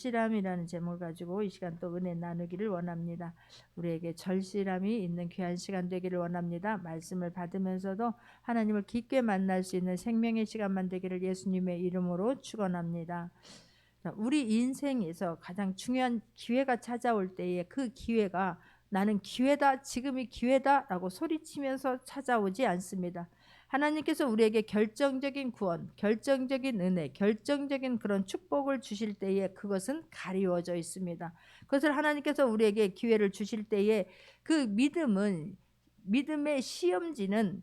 절실함이라는 제목을 가지고 이 시간 또 은혜 나누기를 원합니다. 우리에게 절실함이 있는 귀한 시간 되기를 원합니다. 말씀을 받으면서도 하나님을 깊게 만날 수 있는 생명의 시간만 되기를 예수님의 이름으로 축원합니다. 우리 인생에서 가장 중요한 기회가 찾아올 때에 그 기회가 나는 기회다, 지금이 기회다라고 소리치면서 찾아오지 않습니다. 하나님께서 우리에게 결정적인 구원, 결정적인 은혜, 결정적인 그런 축복을 주실 때에 그것은 가리워져 있습니다. 그것을 하나님께서 우리에게 기회를 주실 때에 그 믿음의 시험지는,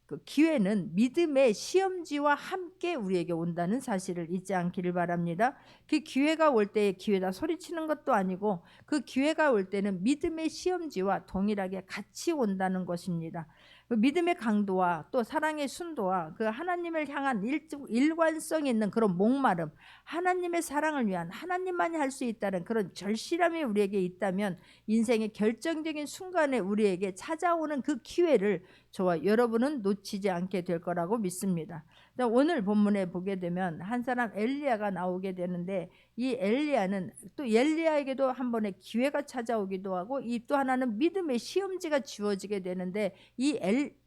그 기회는 믿음의 시험지와 함께 우리에게 온다는 사실을 잊지 않기를 바랍니다. 그 기회가 올 때에 기회다 소리치는 것도 아니고 그 기회가 올 때는 믿음의 시험지와 동일하게 같이 온다는 것입니다. 그 믿음의 강도와 또 사랑의 순도와 그 하나님을 향한 일관성 있는 그런 목마름, 하나님의 사랑을 위한 하나님만이 할 수 있다는 그런 절실함이 우리에게 있다면 인생의 결정적인 순간에 우리에게 찾아오는 그 기회를 저와 여러분은 놓치지 않게 될 거라고 믿습니다. 오늘 본문에 보게 되면 한 사람 엘리야가 나오게 되는데, 이 엘리야는 또 엘리야에게도 한 번의 기회가 찾아오기도 하고 이 또 하나는 믿음의 시험지가 주어지게 되는데, 이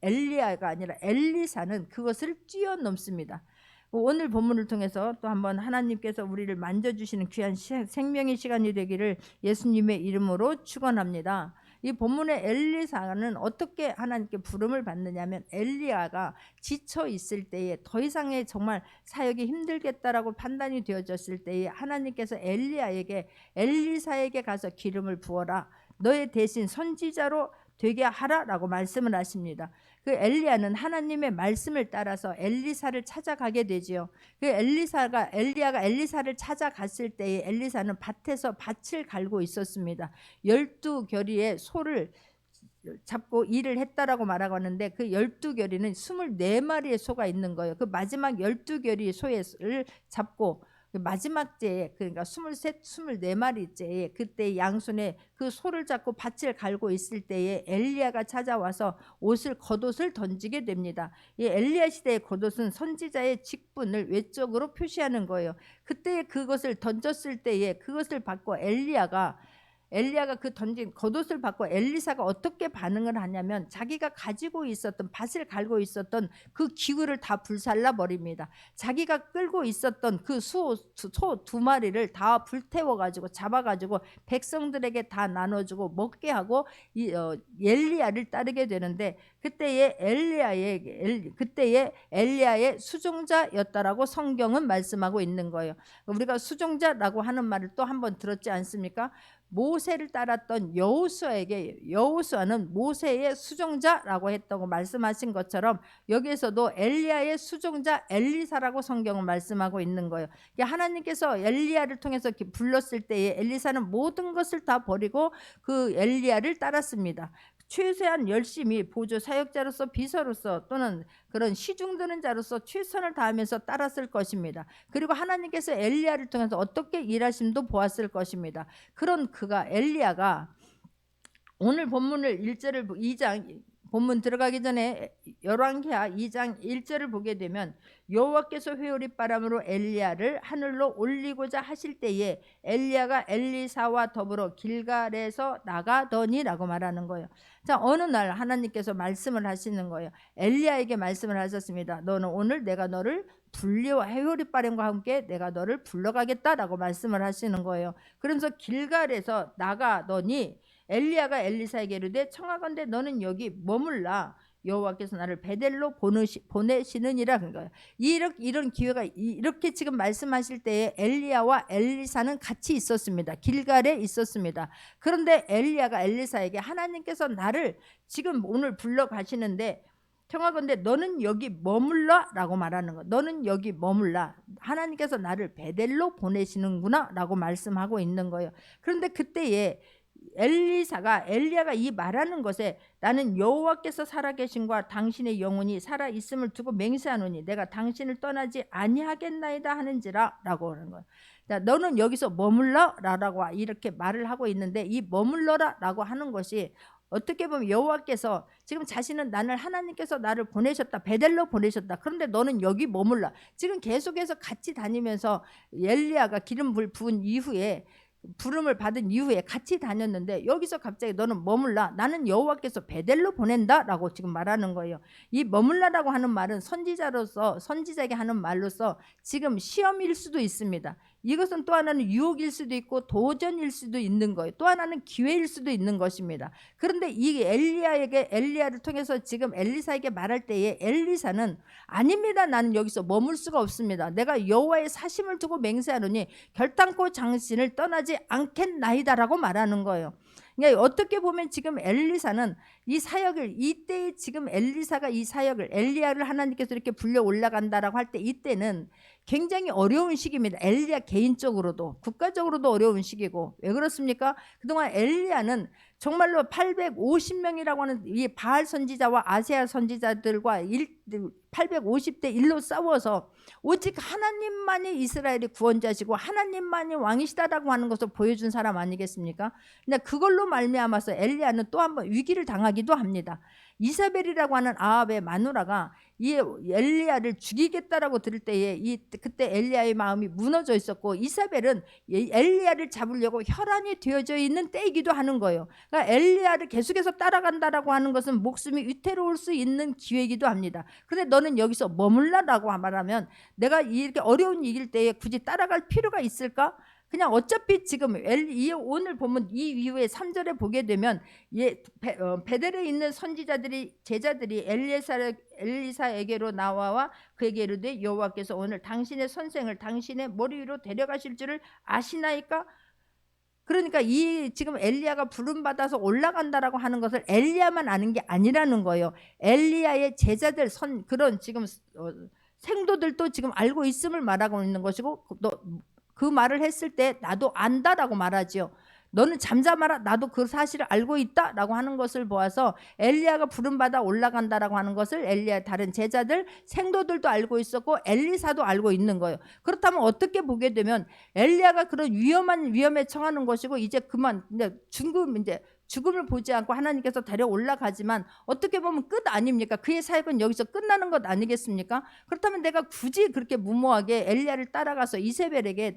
엘리야가 아니라 엘리사는 그것을 뛰어넘습니다. 오늘 본문을 통해서 또 한번 하나님께서 우리를 만져주시는 귀한 생명의 시간이 되기를 예수님의 이름으로 축원합니다. 이 본문의 엘리사는 어떻게 하나님께 부름을 받느냐면, 엘리야가 지쳐 있을 때에 더 이상의 정말 사역이 힘들겠다라고 판단이 되어졌을 때에 하나님께서 엘리사에게 가서 기름을 부어라, 너의 대신 선지자로 되게 하라라고 말씀을 하십니다. 그 엘리야는 하나님의 말씀을 따라서 엘리사를 찾아가게 되지요. 그 엘리야가 엘리사를 찾아갔을 때에 엘리사는 밭에서 밭을 갈고 있었습니다. 12겨리의 소를 잡고 일을 했다라고 말하고 하는데, 그 12겨리는 24마리의 소가 있는 거예요. 그 마지막 12겨리 소를 잡고 마지막 때에, 그러니까 23, 24마리째에 그때 양손에 그 소를 잡고 밭을 갈고 있을 때에 엘리야가 찾아와서 겉옷을 던지게 됩니다. 이 엘리야 시대의 겉옷은 선지자의 직분을 외적으로 표시하는 거예요. 그때 그것을 던졌을 때에 그것을 받고 엘리야가 그 던진 겉옷을 받고 엘리사가 어떻게 반응을 하냐면, 자기가 가지고 있었던 밭을 갈고 있었던 그 기구를 다 불살라 버립니다. 자기가 끌고 있었던 그 소 2마리를 다 불태워 가지고 잡아 가지고 백성들에게 다 나눠주고 먹게 하고 엘리야를 따르게 되는데, 그때의 엘리야의 수종자였다라고 성경은 말씀하고 있는 거예요. 우리가 수종자라고 하는 말을 또 한 번 들었지 않습니까? 모세를 따랐던 여호수아는 모세의 수종자라고 했다고 말씀하신 것처럼 여기에서도 엘리야의 수종자 엘리사라고 성경은 말씀하고 있는 거예요. 하나님께서 엘리야를 통해서 불렀을 때에 엘리사는 모든 것을 다 버리고 그 엘리야를 따랐습니다. 최소한 열심히 보조 사역자로서, 비서로서 또는 그런 시중드는 자로서 최선을 다하면서 따랐을 것입니다. 그리고 하나님께서 엘리야를 통해서 어떻게 일하심도 보았을 것입니다. 그런 엘리야가 오늘 본문을 2장 본문 들어가기 전에 열왕기하 2장 1절을 보게 되면, 여호와께서 회오리바람으로 엘리야를 하늘로 올리고자 하실 때에 엘리야가 엘리사와 더불어 길갈에서 나가더니라고 말하는 거예요. 자, 어느 날 하나님께서 말씀을 하시는 거예요. 엘리야에게 말씀을 하셨습니다. 너는 오늘 내가 너를 회오리바람과 함께 내가 너를 불러가겠다라고 말씀을 하시는 거예요. 그러면서 길갈에서 나가더니 엘리야가 엘리사에게 이르되, 청하건대 너는 여기 머물라, 여호와께서 나를 베델로 보내시느니라. 그런 거예요. 이런 기회가 이렇게 지금 말씀하실 때에 엘리야와 엘리사는 같이 있었습니다. 길갈에 있었습니다. 그런데 엘리야가 엘리사에게, 하나님께서 나를 지금 오늘 불러가시는데 청하건대 너는 여기 머물라 라고 말하는 거. 너는 여기 머물라, 하나님께서 나를 베델로 보내시는구나 라고 말씀하고 있는 거예요. 그런데 그때에 엘리야가 이 말하는 것에, 나는 여호와께서 살아계신과 당신의 영혼이 살아있음을 두고 맹세하노니 내가 당신을 떠나지 아니하겠나이다 하는지라 라고 하는 거예요. 너는 여기서 머물러라 라고 이렇게 말을 하고 있는데, 이 머물러라 라고 하는 것이 어떻게 보면 여호와께서 지금 자신은 나를 하나님께서 나를 보내셨다. 베델로 보내셨다. 그런데 너는 여기 머물라. 지금 계속해서 같이 다니면서 엘리야가 기름 부은 이후에 부름을 받은 이후에 같이 다녔는데 여기서 갑자기 너는 머물라. 나는 여호와께서 베델로 보낸다라고 지금 말하는 거예요. 이 머물라라고 하는 말은 선지자에게 하는 말로서 지금 시험일 수도 있습니다. 이것은 또 하나는 유혹일 수도 있고 도전일 수도 있는 거예요. 또 하나는 기회일 수도 있는 것입니다. 그런데 이 엘리야를 통해서 지금 엘리사에게 말할 때에 엘리사는 아닙니다. 나는 여기서 머물 수가 없습니다. 내가 여호와의 사심을 두고 맹세하노니 결단코 당신을 떠나지 않겠나이다라고 말하는 거예요. 그러니까 어떻게 보면 지금 엘리사는 이 사역을 이때에 지금 엘리사가 이 사역을 엘리야를 하나님께서 이렇게 불려 올라간다라고 할 때 이때는 굉장히 어려운 시기입니다. 엘리야 개인적으로도 국가적으로도 어려운 시기고. 왜 그렇습니까? 그동안 엘리야는 정말로 850명이라고 하는 이 바알 선지자와 아세아 선지자들과 850대 1로 싸워서 오직 하나님만이 이스라엘의 구원자시고 하나님만이 왕이시다라고 하는 것을 보여준 사람 아니겠습니까? 근데 그걸로 말미암아서 엘리야는 또 한 번 위기를 당하기도 합니다. 이사벨이라고 하는 아합의 마누라가 이 엘리야를 죽이겠다라고 들을 때에 그때 엘리야의 마음이 무너져 있었고 이사벨은 엘리야를 잡으려고 혈안이 되어져 있는 때이기도 하는 거예요. 그러니까 엘리야를 계속해서 따라간다라고 하는 것은 목숨이 위태로울 수 있는 기회이기도 합니다. 그런데 너는 여기서 머물라라고 말하면 내가 이렇게 어려운 일일 때에 굳이 따라갈 필요가 있을까? 그냥 어차피 지금 오늘 보면 이 이후에 3절에 보게 되면 베델에 있는 제자들이 엘리사에게로 나와와 그에게 이르되 여호와께서 오늘 당신의 선생을 당신의 머리 위로 데려가실 줄을 아시나이까? 그러니까 이 지금 엘리야가 부름 받아서 올라간다라고 하는 것을 엘리야만 아는 게 아니라는 거예요. 엘리야의 제자들 그런 지금 생도들도 지금 알고 있음을 말하고 있는 것이고 그 말을 했을 때 나도 안다라고 말하지요. 너는 잠잠하라. 나도 그 사실을 알고 있다라고 하는 것을 보아서 엘리야가 부름받아 올라간다라고 하는 것을 엘리야의 다른 제자들 생도들도 알고 있었고 엘리사도 알고 있는 거예요. 그렇다면 어떻게 보게 되면 엘리야가 그런 위험에 처하는 것이고 이제 죽음을 보지 않고 하나님께서 데려 올라가지만 어떻게 보면 끝 아닙니까? 그의 사역은 여기서 끝나는 것 아니겠습니까? 그렇다면 내가 굳이 그렇게 무모하게 엘리야를 따라가서 이세벨에게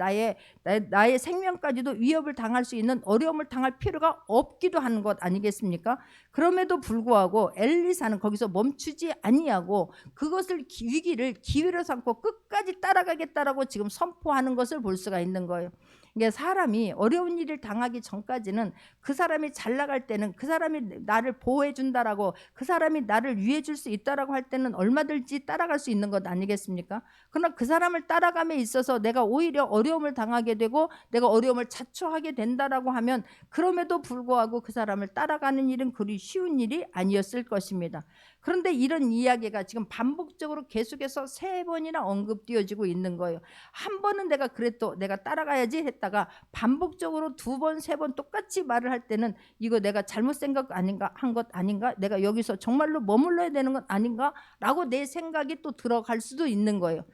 나의 생명까지도 위협을 당할 수 있는 어려움을 당할 필요가 없기도 하는 것 아니겠습니까? 그럼에도 불구하고 엘리사는 거기서 멈추지 아니하고 그것을 위기를 기회로 삼고 끝까지 따라가겠다라고 지금 선포하는 것을 볼 수가 있는 거예요. 이게 사람이 어려운 일을 당하기 전까지는 그 사람이 잘 나갈 때는 그 사람이 나를 보호해 준다라고 그 사람이 나를 위해 줄 수 있다라고 할 때는 얼마든지 따라갈 수 있는 것 아니겠습니까? 그러나 그 사람을 따라감에 있어서 내가 오히려 어려움을 당하게 되고 내가 어려움을 자초하게 된다라고 하면 그럼에도 불구하고 그 사람을 따라가는 일은 그리 쉬운 일이 아니었을 것입니다. 그런데 이런 이야기가 지금 반복적으로 계속해서 3번이나 언급되어지고 있는 거예요. 한 번은 내가 그래도 내가 따라가야지 했다가 반복적으로 2번, 3번 똑같이 말을 할 때는 이거 내가 잘못 생각 아닌가 한 것 아닌가? 내가 여기서 정말로 머물러야 되는 것 아닌가? 라고 내 생각이 또 들어갈 수도 있는 거예요.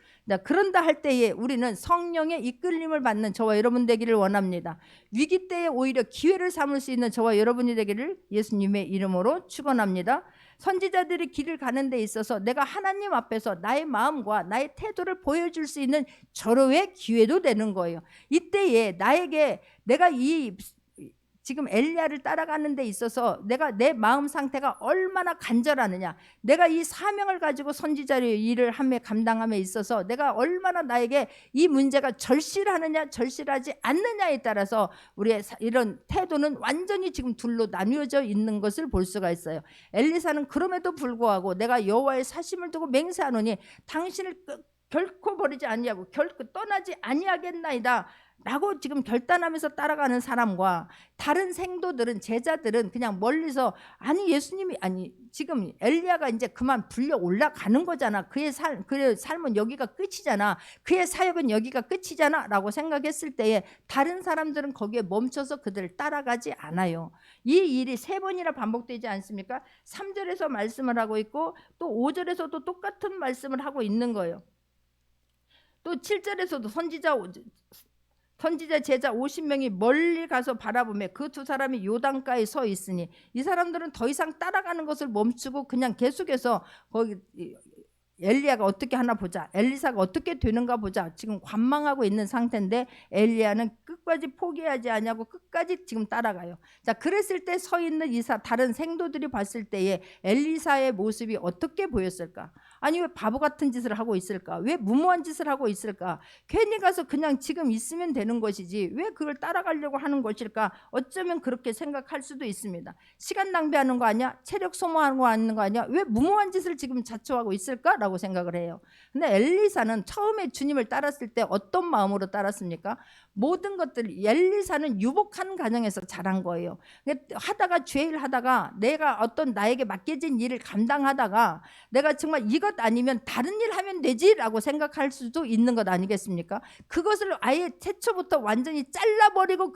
그런다 할 때에 우리는 성령의 이끌림을 받는 저와 여러분 되기를 원합니다. 위기 때에 오히려 기회를 삼을 수 있는 저와 여러분이 되기를 예수님의 이름으로 축원합니다. 선지자들이 길을 가는 데 있어서 내가 하나님 앞에서 나의 마음과 나의 태도를 보여줄 수 있는 절호의 기회도 되는 거예요. 이때에 내가 지금 엘리야를 따라가는 데 있어서 내 마음 상태가 얼마나 간절하느냐, 내가 이 사명을 가지고 선지자의 일을 감당함에 있어서 내가 얼마나 나에게 이 문제가 절실하느냐 절실하지 않느냐에 따라서 우리의 이런 태도는 완전히 지금 둘로 나뉘어져 있는 것을 볼 수가 있어요. 엘리사는 그럼에도 불구하고 내가 여호와의 사심을 두고 맹세하노니 당신을 결코 버리지 아니하고 결코 떠나지 아니하겠나이다 라고 지금 결단하면서 따라가는 사람과 다른 생도들은 제자들은 그냥 멀리서 예수님이 지금 엘리야가 이제 그만 불려 올라가는 거잖아. 그의 삶은 여기가 끝이잖아. 그의 사역은 여기가 끝이잖아 라고 생각했을 때에 다른 사람들은 거기에 멈춰서 그들을 따라가지 않아요. 이 일이 3번이나 반복되지 않습니까? 3절에서 말씀을 하고 있고 또 5절에서도 똑같은 말씀을 하고 있는 거예요. 또 7절에서도 선지자 제자 50명이 멀리 가서 바라보며 그 두 사람이 요단가에 서 있으니 이 사람들은 더 이상 따라가는 것을 멈추고 그냥 계속해서 거기 엘리야가 어떻게 하나 보자, 엘리사가 어떻게 되는가 보자, 지금 관망하고 있는 상태인데 엘리야는 끝까지 포기하지 않냐고 끝까지 지금 따라가요. 자, 그랬을 때 서 있는 다른 생도들이 봤을 때에 엘리사의 모습이 어떻게 보였을까? 아니, 왜 바보 같은 짓을 하고 있을까? 왜 무모한 짓을 하고 있을까? 괜히 가서 그냥 지금 있으면 되는 것이지 왜 그걸 따라가려고 하는 것일까? 어쩌면 그렇게 생각할 수도 있습니다. 시간 낭비하는 거 아니야? 체력 소모하는 거 아니야? 왜 무모한 짓을 지금 자초하고 있을까? 라고 생각을 해요. 근데 엘리사는 처음에 주님을 따랐을 때 어떤 마음으로 따랐습니까? 모든 것들, 엘리사는 유복한 가정에서 자란 거예요. 하다가 죄일 하다가 내가 어떤 나에게 맡겨진 일을 감당하다가 내가 정말 이것 아니면 다른 일 하면 되지라고 생각할 수도 있는 것 아니겠습니까? 그것을 아예 태초부터 완전히 잘라버리고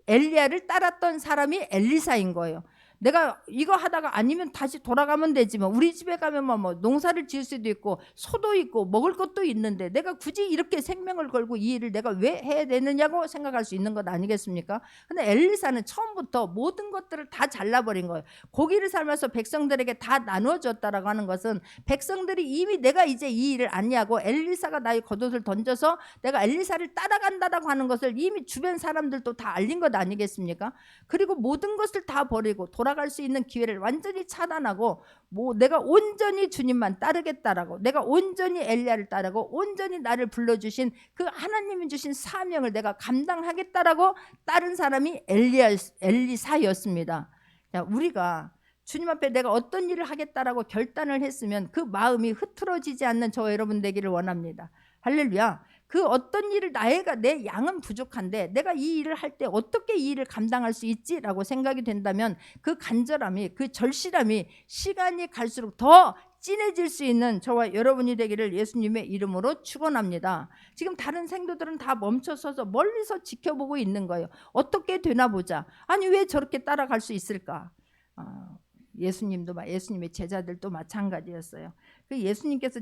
엘리야를 따랐던 사람이 엘리사인 거예요. 내가 이거 하다가 아니면 다시 돌아가면 되지 뭐. 우리 집에 가면 뭐 농사를 지을 수도 있고 소도 있고 먹을 것도 있는데 내가 굳이 이렇게 생명을 걸고 이 일을 내가 왜 해야 되느냐고 생각할 수 있는 것 아니겠습니까? 근데 엘리사는 처음부터 모든 것들을 다 잘라버린 거예요. 고기를 삶아서 백성들에게 다 나누어줬다라고 하는 것은 백성들이 이미 내가 이제 이 일을 아니하고 엘리사가 나의 겉옷을 던져서 내가 엘리사를 따라간다라고 하는 것을 이미 주변 사람들도 다 알린 것 아니겠습니까? 그리고 모든 것을 다 버리고 돌아갈 수 있는 기회를 완전히 차단하고 내가 온전히 주님만 따르겠다라고, 내가 온전히 엘리야를 따르고 온전히 나를 불러주신 그 하나님이 주신 사명을 내가 감당하겠다라고 따른 사람이 엘리사였습니다. 자, 우리가 주님 앞에 내가 어떤 일을 하겠다라고 결단을 했으면 그 마음이 흐트러지지 않는 저와 여러분 되기를 원합니다. 할렐루야. 그 어떤 일을 내 양은 부족한데 내가 이 일을 할 때 어떻게 이 일을 감당할 수 있지라고 생각이 된다면 그 간절함이, 그 절실함이 시간이 갈수록 더 진해질 수 있는 저와 여러분이 되기를 예수님의 이름으로 축원합니다. 지금 다른 생도들은 다 멈춰서서 멀리서 지켜보고 있는 거예요. 어떻게 되나 보자. 아니, 왜 저렇게 따라갈 수 있을까? 예수님의 제자들도 마찬가지였어요. 그 예수님께서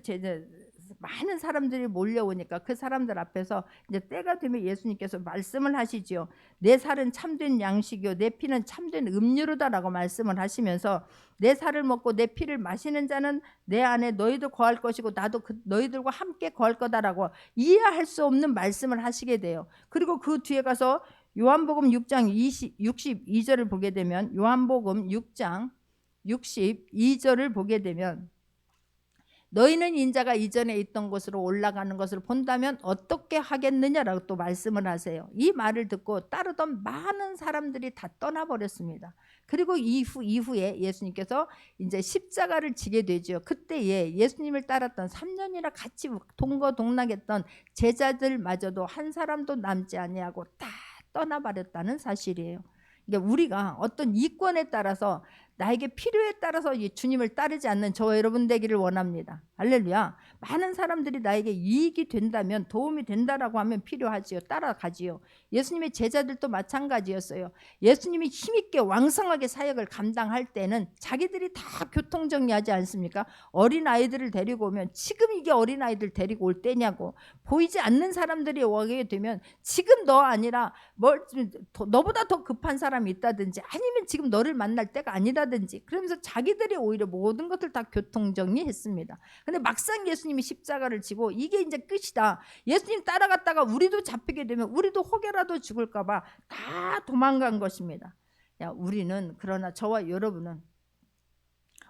많은 사람들이 몰려오니까 그 사람들 앞에서 이제 때가 되면 예수님께서 말씀을 하시지요. 내 살은 참된 양식이요 내 피는 참된 음료로다라고 말씀을 하시면서 내 살을 먹고 내 피를 마시는 자는 내 안에 너희도 거할 것이고 나도 너희들과 함께 거할 거다라고 이해할 수 없는 말씀을 하시게 돼요. 그리고 그 뒤에 가서 요한복음 6장 62절을 보게 되면, 요한복음 6장 62절을 보게 되면 너희는 인자가 이전에 있던 곳으로 올라가는 것을 본다면 어떻게 하겠느냐라고 또 말씀을 하세요. 이 말을 듣고 따르던 많은 사람들이 다 떠나버렸습니다. 그리고 이후에 예수님께서 이제 십자가를 지게 되죠. 그때에 예수님을 따랐던 3년이나 같이 동거동락했던 제자들마저도 한 사람도 남지 아니하고 다 떠나버렸다는 사실이에요. 그러니까 우리가 어떤 이권에 따라서, 나에게 필요에 따라서 주님을 따르지 않는 저와 여러분 되기를 원합니다. 할렐루야. 많은 사람들이 나에게 이익이 된다면, 도움이 된다라고 하면 필요하지요. 따라가지요. 예수님의 제자들도 마찬가지였어요. 예수님이 힘있게 왕성하게 사역을 감당할 때는 자기들이 다 교통정리하지 않습니까? 어린아이들을 데리고 오면 지금 이게 어린아이들 데리고 올 때냐고, 보이지 않는 사람들이 오게 되면 지금 너 아니라 너보다 더 급한 사람이 있다든지, 아니면 지금 너를 만날 때가 아니다든지, 그러면서 자기들이 오히려 모든 것을 다 교통정리했습니다. 근데 막상 예수님이 십자가를 지고 이게 이제 끝이다, 예수님 따라갔다가 우리도 잡히게 되면 우리도 혹여라도 죽을까 봐 다 도망간 것입니다. 우리는, 그러나 저와 여러분은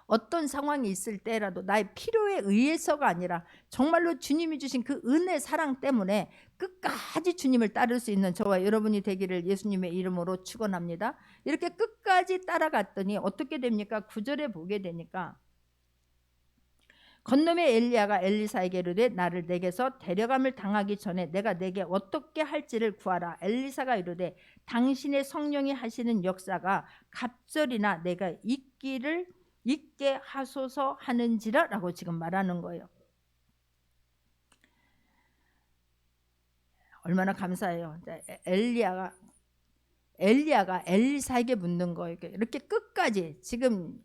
어떤 상황이 있을 때라도 나의 필요에 의해서가 아니라 정말로 주님이 주신 그 은혜, 사랑 때문에 끝까지 주님을 따를 수 있는 저와 여러분이 되기를 예수님의 이름으로 축원합니다. 이렇게 끝까지 따라갔더니 어떻게 됩니까? 9절에 보게 되니까 건너매 엘리야가 엘리사에게 이르되 나를 내게서 데려감을 당하기 전에 내가 내게 어떻게 할지를 구하라. 엘리사가 이르되 당신의 성령이 하시는 역사가 갑절이나 내가 있게 하소서 하는지라 라고 지금 말하는 거예요. 얼마나 감사해요. 엘리야가 엘리사에게 묻는 거예요. 이렇게 끝까지 지금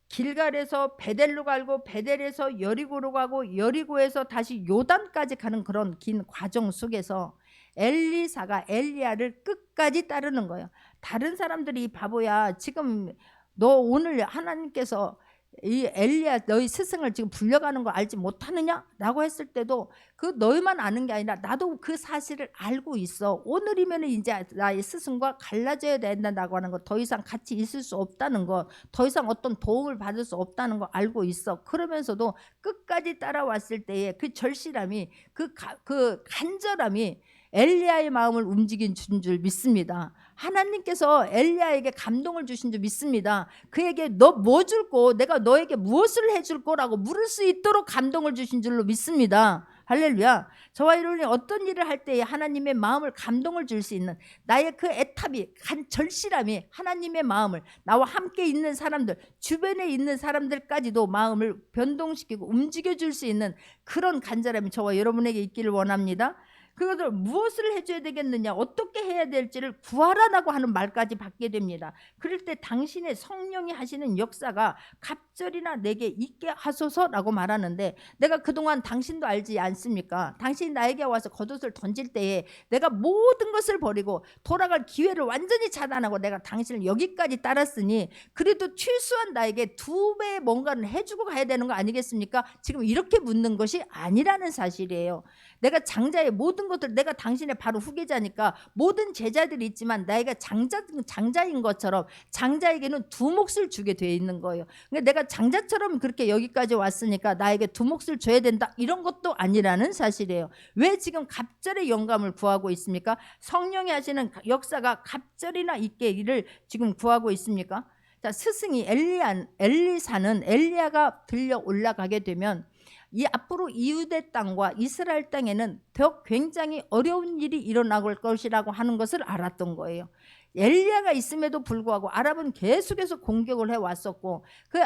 길갈에서 베델로 가고 베델에서 여리고로 가고 여리고에서 다시 요단까지 가는 그런 긴 과정 속에서 엘리사가 엘리야를 끝까지 따르는 거예요. 다른 사람들이 바보야, 지금 너 오늘 하나님께서 이 엘리야 너희 스승을 지금 불려가는 거 알지 못하느냐? 라고 했을 때도 그 너희만 아는 게 아니라 나도 그 사실을 알고 있어. 오늘이면 이제 나의 스승과 갈라져야 된다고 하는 거, 더 이상 같이 있을 수 없다는 거, 더 이상 어떤 도움을 받을 수 없다는 거 알고 있어. 그러면서도 끝까지 따라왔을 때에 그 절실함이, 그 간절함이 엘리야의 마음을 움직인 줄 믿습니다. 하나님께서 엘리야에게 감동을 주신 줄 믿습니다. 그에게 너 뭐 줄 거, 내가 너에게 무엇을 해줄 거라고 물을 수 있도록 감동을 주신 줄로 믿습니다. 할렐루야. 저와 여러분이 어떤 일을 할 때에 하나님의 마음을 감동을 줄 수 있는 나의 그 애탑이, 절실함이 하나님의 마음을, 나와 함께 있는 사람들, 주변에 있는 사람들까지도 마음을 변동시키고 움직여 줄 수 있는 그런 간절함이 저와 여러분에게 있기를 원합니다. 그것을 무엇을 해줘야 되겠느냐, 어떻게 해야 될지를 구하라라고 하는 말까지 받게 됩니다. 그럴 때 당신의 성령이 하시는 역사가 갑절이나 내게 있게 하소서라고 말하는데, 내가 그동안 당신도 알지 않습니까? 당신이 나에게 와서 겉옷을 던질 때에 내가 모든 것을 버리고 돌아갈 기회를 완전히 차단하고 내가 당신을 여기까지 따랐으니 그래도 최소한 나에게 2배의 뭔가를 해주고 가야 되는 거 아니겠습니까? 지금 이렇게 묻는 것이 아니라는 사실이에요. 내가 장자의 모든 것들, 내가 당신의 바로 후계자니까 모든 제자들이 있지만 나이가 장자인 것처럼 장자에게는 2 몫을 주게 되어 있는 거예요. 그러니까 내가 장자처럼 그렇게 여기까지 왔으니까 나에게 2 몫을 줘야 된다, 이런 것도 아니라는 사실이에요. 왜 지금 갑절의 영감을 구하고 있습니까? 성령이 하시는 역사가 갑절이나 있기를 지금 구하고 있습니까? 자, 스승이 엘리사는 엘리야가 들려 올라가게 되면 이 앞으로 이후대 땅과 이스라엘 땅에는 더 굉장히 어려운 일이 일어날 것이라고 하는 것을 알았던 거예요. 엘리야가 있음에도 불구하고 아랍은 계속해서 공격을 해왔었고, 그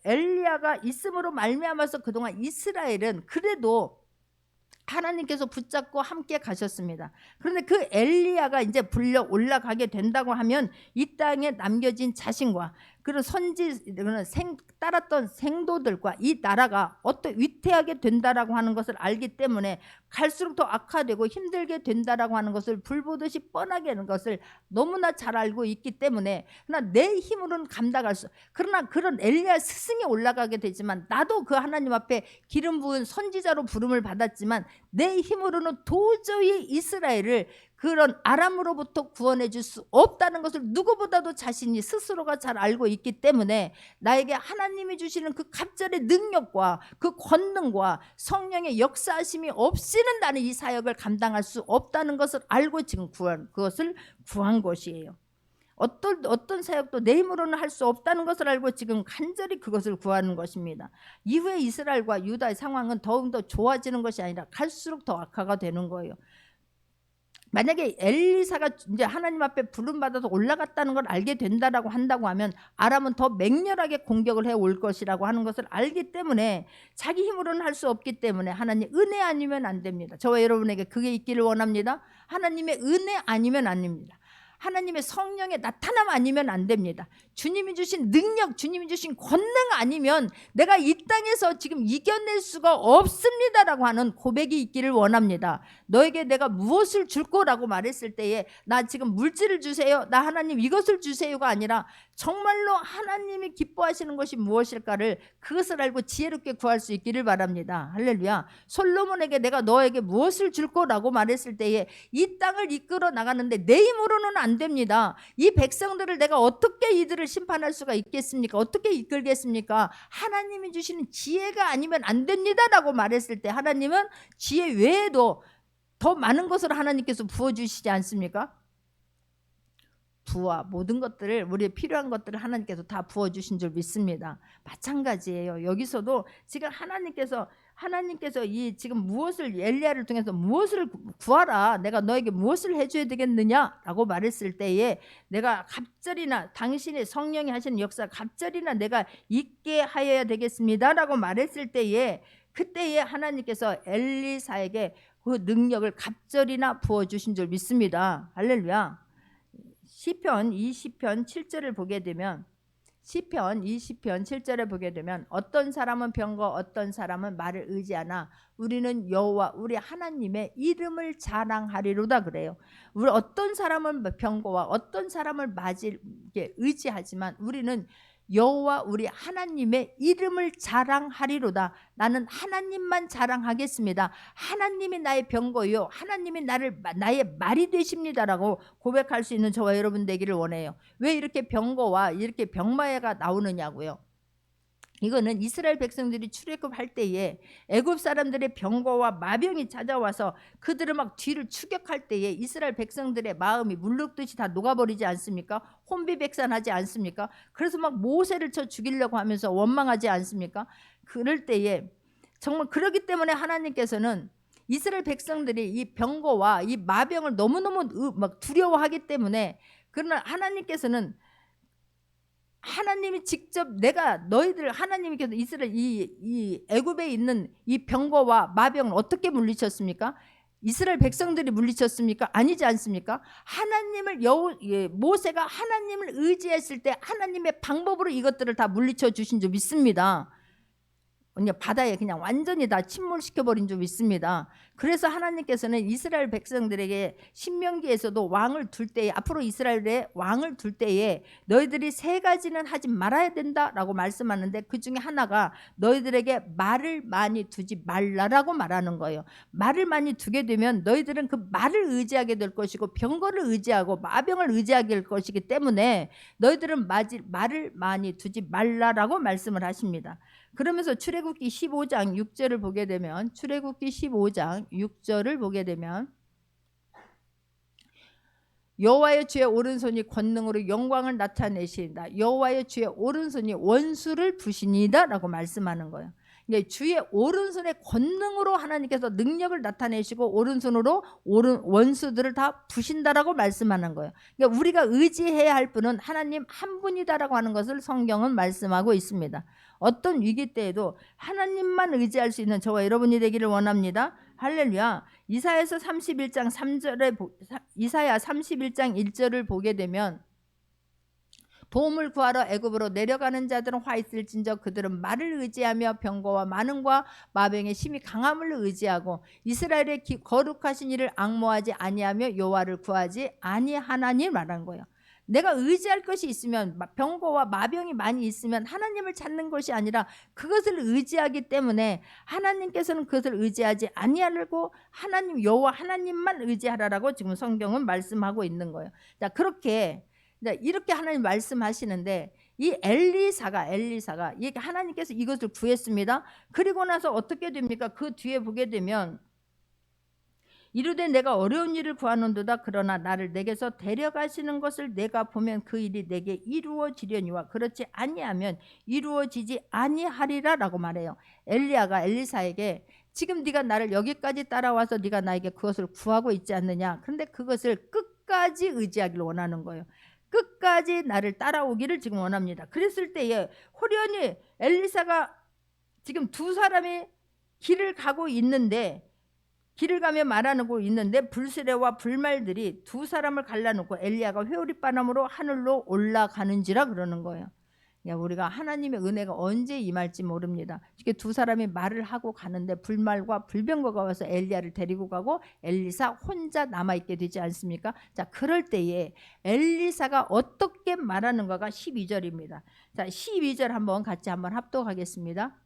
엘리야가 있음으로 말미암아서 그동안 이스라엘은 그래도 하나님께서 붙잡고 함께 가셨습니다. 그런데 그 엘리야가 이제 불려 올라가게 된다고 하면 이 땅에 남겨진 자신과 그런 따랐던 생도들과 이 나라가 어떤 위태하게 된다라고 하는 것을 알기 때문에 갈수록 더 악화되고 힘들게 된다라고 하는 것을 불보듯이 뻔하게 하는 것을 너무나 잘 알고 있기 때문에, 그러나 내 힘으로는 감당할 수, 그러나 그런 엘리야 스승이 올라가게 되지만 나도 그 하나님 앞에 기름 부은 선지자로 부름을 받았지만 내 힘으로는 도저히 이스라엘을 그런 아람으로부터 구원해 줄 수 없다는 것을 누구보다도 자신이 스스로가 잘 알고 있기 때문에 나에게 하나님이 주시는 그 갑절의 능력과 그 권능과 성령의 역사하심이 없이는 나는 이 사역을 감당할 수 없다는 것을 알고 지금 그것을 구한 것이에요. 어떤 사역도 내 힘으로는 할 수 없다는 것을 알고 지금 간절히 그것을 구하는 것입니다. 이후에 이스라엘과 유다의 상황은 더욱더 좋아지는 것이 아니라 갈수록 더 악화가 되는 거예요. 만약에 엘리사가 이제 하나님 앞에 부름받아서 올라갔다는 걸 알게 된다라고 한다고 하면 아람은 더 맹렬하게 공격을 해올 것이라고 하는 것을 알기 때문에 자기 힘으로는 할 수 없기 때문에 하나님 은혜 아니면 안 됩니다. 저와 여러분에게 그게 있기를 원합니다. 하나님의 은혜 아니면 안 됩니다. 하나님의 성령의 나타남 아니면 안 됩니다. 주님이 주신 능력, 주님이 주신 권능 아니면 내가 이 땅에서 지금 이겨낼 수가 없습니다라고 하는 고백이 있기를 원합니다. 너에게 내가 무엇을 줄 거라고 말했을 때에 나 지금 물질을 주세요, 나 하나님 이것을 주세요가 아니라 정말로 하나님이 기뻐하시는 것이 무엇일까를 그것을 알고 지혜롭게 구할 수 있기를 바랍니다. 할렐루야. 솔로몬에게 내가 너에게 무엇을 줄 거라고 말했을 때에 이 땅을 이끌어 나가는데 내 힘으로는 안 됩니다. 이 백성들을 내가 어떻게 이들을 심판할 수가 있겠습니까? 어떻게 이끌겠습니까? 하나님이 주시는 지혜가 아니면 안 됩니다라고 말했을 때 하나님은 지혜 외에도 더 많은 것을 하나님께서 부어주시지 않습니까? 부와 모든 것들을, 우리의 필요한 것들을 하나님께서 다 부어주신 줄 믿습니다. 마찬가지예요. 여기서도 지금 하나님께서 이 지금 무엇을, 엘리야를 통해서 무엇을 구하라, 내가 너에게 무엇을 해줘야 되겠느냐라고 말했을 때에 내가 갑절이나 당신의 성령이 하시는 역사 갑절이나 내가 있게 하여야 되겠습니다라고 말했을 때에 그때에 하나님께서 엘리사에게 그 능력을 갑절이나 부어주신 줄 믿습니다. 할렐루야. 시편 20편 7절을 보게 되면 시편 20편 7절에 보게 되면 어떤 사람은 병거 어떤 사람은 말을 의지하나 우리는 여호와 우리 하나님의 이름을 자랑하리로다 그래요. 우리 어떤 사람은 병거와 어떤 사람을 의지하지만 우리는 여호와 우리 하나님의 이름을 자랑하리로다. 나는 하나님만 자랑하겠습니다. 하나님이 나의 병거요 하나님이 나의 말이 되십니다라고 고백할 수 있는 저와 여러분 되기를 원해요. 왜 이렇게 병거와 이렇게 병마애가 나오느냐고요. 이거는 이스라엘 백성들이 출애굽할 때에 애굽 사람들의 병거와 마병이 찾아와서 그들을 막 뒤를 추격할 때에 이스라엘 백성들의 마음이 물녹듯이 다 녹아버리지 않습니까? 혼비백산하지 않습니까? 그래서 막 모세를 쳐 죽이려고 하면서 원망하지 않습니까? 그럴 때에 정말 그러기 때문에 하나님께서는 이스라엘 백성들이 이 병거와 이 마병을 너무너무 막 두려워하기 때문에, 그러나 하나님께서는 하나님이 직접 내가 너희들 하나님께서 이스라엘 이 애굽에 있는 이 병거와 마병을 어떻게 물리쳤습니까? 이스라엘 백성들이 물리쳤습니까? 아니지 않습니까? 하나님을 모세가 하나님을 의지했을 때 하나님의 방법으로 이것들을 다 물리쳐 주신 줄 믿습니다. 그냥 바다에 그냥 완전히 다 침몰시켜버린 줄 믿습니다. 그래서 하나님께서는 이스라엘 백성들에게 신명기에서도 왕을 둘 때에, 앞으로 이스라엘에 왕을 둘 때에 너희들이 세 가지는 하지 말아야 된다라고 말씀하는데 그 중에 하나가 너희들에게 말을 많이 두지 말라라고 말하는 거예요. 말을 많이 두게 되면 너희들은 그 말을 의지하게 될 것이고 병거를 의지하고 마병을 의지하게 될 것이기 때문에 너희들은 말을 많이 두지 말라라고 말씀을 하십니다. 그러면서 출애굽기 15장 6절을 보게 되면, 출애굽기 15장 6절을 보게 되면 여호와의 주의 오른손이 권능으로 영광을 나타내신다. 여호와의 주의 오른손이 원수를 부시니다 라고 말씀하는 거예요. 주의 오른손의 권능으로 하나님께서 능력을 나타내시고 오른손으로 원수들을 다 부신다라고 말씀하는 거예요. 그러니까 우리가 의지해야 할 분은 하나님 한 분이다라고 하는 것을 성경은 말씀하고 있습니다. 어떤 위기 때에도 하나님만 의지할 수 있는 저와 여러분이 되기를 원합니다. 할렐루야. 이사야 31장 1절을 보게 되면 도움을 구하러 애굽으로 내려가는 자들은 화 있을진저 그들은 말을 의지하며 병거와 만응과 마병의 심히 강함을 의지하고 이스라엘의 거룩하신 이를 앙모하지 아니하며 여호와를 구하지 아니하나니 말한 거예요. 내가 의지할 것이 있으면, 병거와 마병이 많이 있으면 하나님을 찾는 것이 아니라 그것을 의지하기 때문에 하나님께서는 그것을 의지하지 아니하고 하나님 여호와 하나님만 의지하라라고 지금 성경은 말씀하고 있는 거예요. 자, 그렇게 이렇게 하나님 말씀하시는데 이 엘리사가 하나님께서 이것을 구했습니다. 그리고 나서 어떻게 됩니까? 그 뒤에 보게 되면 이르되 내가 어려운 일을 구하는도다. 그러나 나를 내게서 데려가시는 것을 내가 보면 그 일이 내게 이루어지려니와 그렇지 아니하면 이루어지지 아니하리라 라고 말해요. 엘리야가 엘리사에게 지금 네가 나를 여기까지 따라와서 네가 나에게 그것을 구하고 있지 않느냐. 그런데 그것을 끝까지 의지하기를 원하는 거예요. 끝까지 나를 따라오기를 지금 원합니다. 그랬을 때에 호련히 엘리사가 지금 두 사람이 길을 가고 있는데, 길을 가며 말하고 있는데 불수레와 불말들이 두 사람을 갈라놓고 엘리야가 회오리바람으로 하늘로 올라가는지라 그러는 거예요. 우리가 하나님의 은혜가 언제 임할지 모릅니다. 이렇게 두 사람이 말을 하고 가는데 불말과 불병거가 와서 엘리야를 데리고 가고 엘리사 혼자 남아있게 되지 않습니까? 자, 그럴 때에 엘리사가 어떻게 말하는가가 12절입니다. 자, 12절 같이 한번 합독하겠습니다.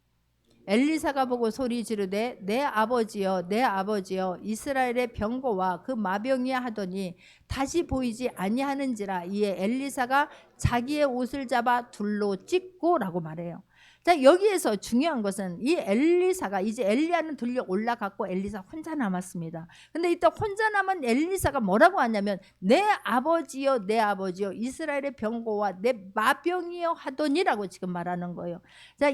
엘리사가 보고 소리 지르되 내 아버지여 내 아버지여 이스라엘의 병거와 그 마병이야 하더니 다시 보이지 아니하는지라. 이에 엘리사가 자기의 옷을 잡아 둘로 찢고 라고 말해요. 자, 여기에서 중요한 것은 이 엘리사가 이제 엘리야는 들려 올라갔고 엘리사 혼자 남았습니다. 근데 이때 혼자 남은 엘리사가 뭐라고 하냐면 내 아버지여 내 아버지여 이스라엘의 병거와 내 마병이여 하더니라고 지금 말하는 거예요. 자,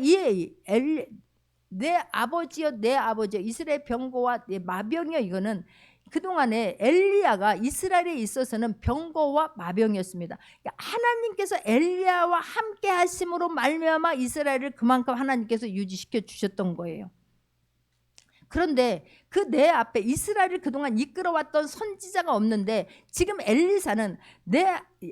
내 아버지여 내 아버지여 이스라엘 병거와 내 마병이여, 이거는 그동안에 엘리야가 이스라엘에 있어서는 병거와 마병이었습니다. 하나님께서 엘리야와 함께 하심으로 말미암아 이스라엘을 그만큼 하나님께서 유지시켜 주셨던 거예요. 그런데 그 내 앞에 이스라엘을 그동안 이끌어왔던 선지자가 없는데 지금 엘리사는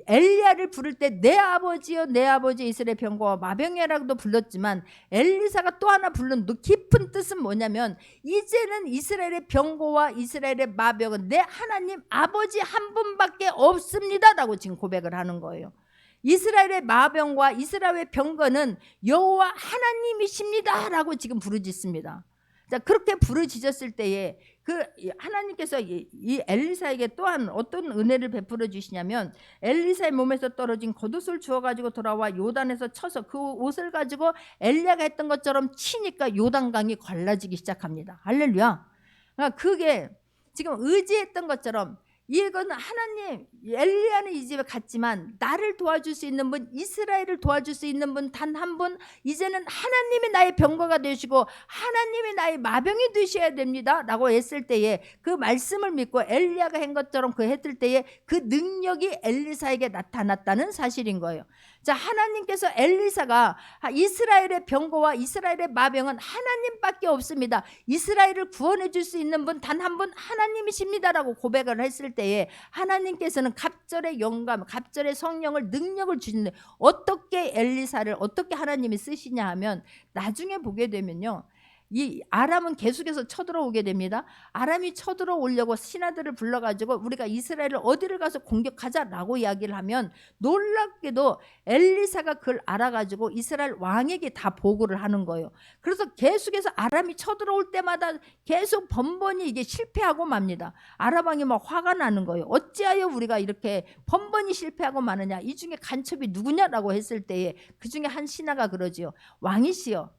엘리야를 부를 때 내 아버지여 내 아버지 이스라엘 병거와 마병이라고도 불렀지만 엘리사가 또 하나 부른 깊은 뜻은 뭐냐면 이제는 이스라엘의 병거와 이스라엘의 마병은 내 하나님 아버지 한 분밖에 없습니다 라고 지금 고백을 하는 거예요. 이스라엘의 마병과 이스라엘의 병거는 여호와 하나님이십니다 라고 지금 부르짖습니다. 자, 그렇게 부르짖었을 때에 그 하나님께서 이 엘리사에게 또한 어떤 은혜를 베풀어 주시냐면 엘리사의 몸에서 떨어진 겉옷을 주워 가지고 돌아와 요단에서 쳐서 그 옷을 가지고 엘리야가 했던 것처럼 치니까 요단강이 갈라지기 시작합니다. 할렐루야. 그러니까 그게 지금 의지했던 것처럼 이건 하나님, 엘리야는 이 집에 갔지만 나를 도와줄 수 있는 분, 이스라엘을 도와줄 수 있는 분 단 한 분, 이제는 하나님이 나의 병거가 되시고 하나님이 나의 마병이 되셔야 됩니다 라고 했을 때에 그 말씀을 믿고 엘리야가 한 것처럼 그 했을 때에 그 능력이 엘리사에게 나타났다는 사실인 거예요. 자, 하나님께서 엘리사가 이스라엘의 병거와 이스라엘의 마병은 하나님밖에 없습니다. 이스라엘을 구원해 줄 수 있는 분 단 한 분 하나님이십니다라고 고백을 했을 때에 하나님께서는 갑절의 영감, 갑절의 성령을 능력을 주시는데 어떻게 엘리사를 어떻게 하나님이 쓰시냐 하면 나중에 보게 되면요. 이 아람은 계속해서 쳐들어오게 됩니다. 아람이 쳐들어오려고 신하들을 불러가지고 우리가 이스라엘을 어디를 가서 공격하자라고 이야기를 하면 놀랍게도 엘리사가 그걸 알아가지고 이스라엘 왕에게 다 보고를 하는 거예요. 그래서 계속해서 아람이 쳐들어올 때마다 계속 번번이 이게 실패하고 맙니다. 아람 왕이 막 화가 나는 거예요. 어찌하여 우리가 이렇게 번번이 실패하고 마느냐, 이 중에 간첩이 누구냐라고 했을 때에 그 중에 한 신하가 그러지요. 왕이시여,